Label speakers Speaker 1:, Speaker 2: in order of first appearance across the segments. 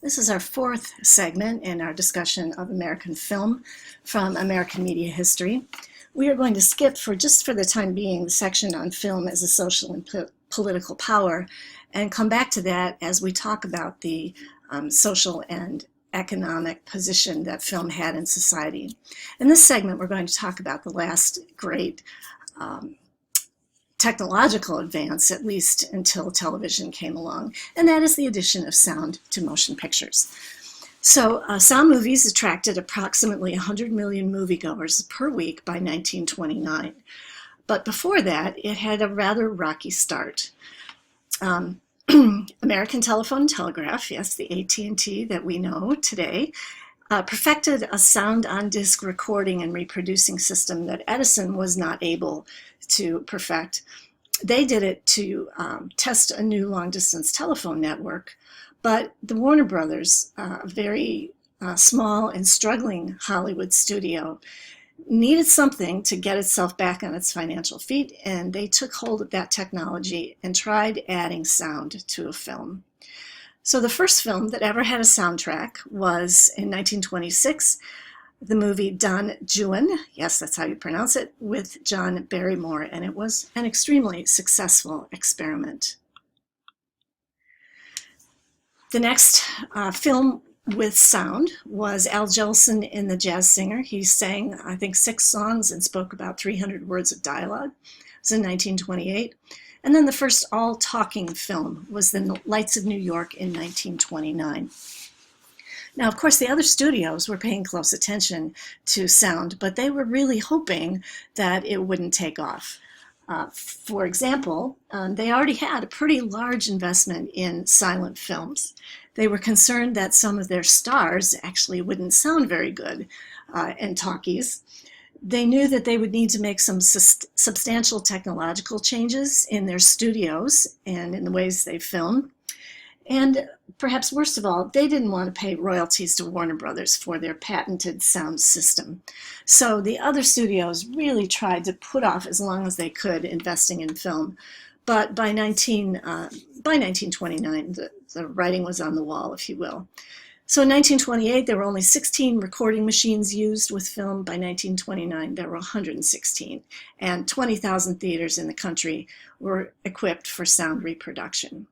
Speaker 1: This is our fourth segment in our discussion of American film from American media history. We are going to skip, just for the time being, the section on film as a social and political power, and come back to that as we talk about the social and economic position that film had in society. In this segment, we're going to talk about the last great technological advance, at least until television came along, and that is the addition of sound to motion pictures. So sound movies attracted approximately 100 million moviegoers per week by 1929. But before that, it had a rather rocky start. American Telephone and Telegraph, yes, the AT&T that we know today, perfected a sound-on-disc recording and reproducing system that Edison was not able to perfect. They did it to test a new long-distance telephone network, but the Warner Brothers, a very small and struggling Hollywood studio, needed something to get itself back on its financial feet, and they took hold of that technology and tried adding sound to a film. So the first film that ever had a soundtrack was in 1926, the movie Don Juan, yes, that's how you pronounce it, with John Barrymore, and it was an extremely successful experiment. The next film with sound was Al Jolson in The Jazz Singer. He sang, I think, 6 songs and spoke about 300 words of dialogue. It was in 1928. And then the first all-talking film was The Lights of New York in 1929. Now, of course, the other studios were paying close attention to sound, but they were really hoping that it wouldn't take off. For example, they already had a pretty large investment in silent films. They were concerned that some of their stars actually wouldn't sound very good in talkies. They knew that they would need to make some substantial technological changes in their studios and in the ways they film. And perhaps worst of all, they didn't want to pay royalties to Warner Brothers for their patented sound system. So the other studios really tried to put off as long as they could investing in film. But by 1929, the writing was on the wall, if you will. So in 1928, there were only 16 recording machines used with film. By 1929, there were 116, and 20,000 theaters in the country were equipped for sound reproduction.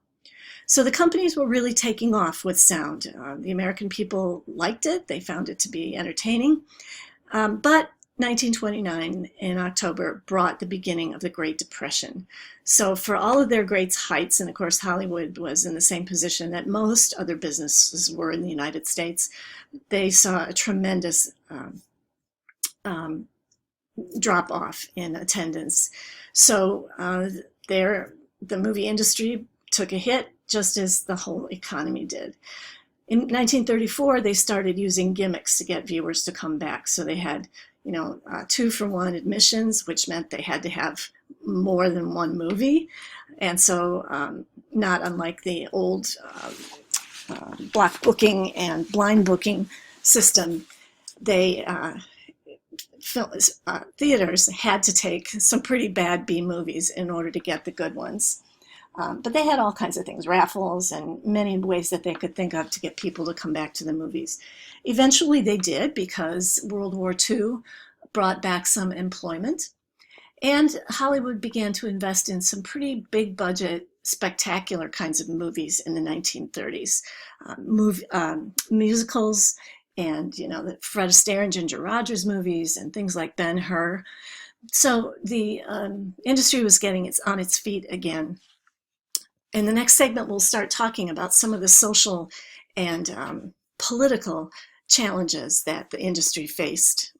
Speaker 1: So the companies were really taking off with sound. The American people liked it. They found it to be entertaining. But 1929 in October brought the beginning of the Great Depression. So for all of their great heights, and of course Hollywood was in the same position that most other businesses were in the United States, they saw a tremendous drop off in attendance. So the movie industry took a hit, just as the whole economy did. In 1934, they started using gimmicks to get viewers to come back. So they had, 2-for-1 admissions, which meant they had to have more than one movie. And so, not unlike the old block booking and blind booking system, theaters had to take some pretty bad B movies in order to get the good ones. But they had all kinds of things, raffles and many ways that they could think of to get people to come back to the movies. Eventually they did, because World War II brought back some employment. And Hollywood began to invest in some pretty big budget, spectacular kinds of movies in the 1930s. Musicals and, the Fred Astaire and Ginger Rogers movies and things like Ben-Hur. So the industry was getting on its feet again. In the next segment, we'll start talking about some of the social and political challenges that the industry faced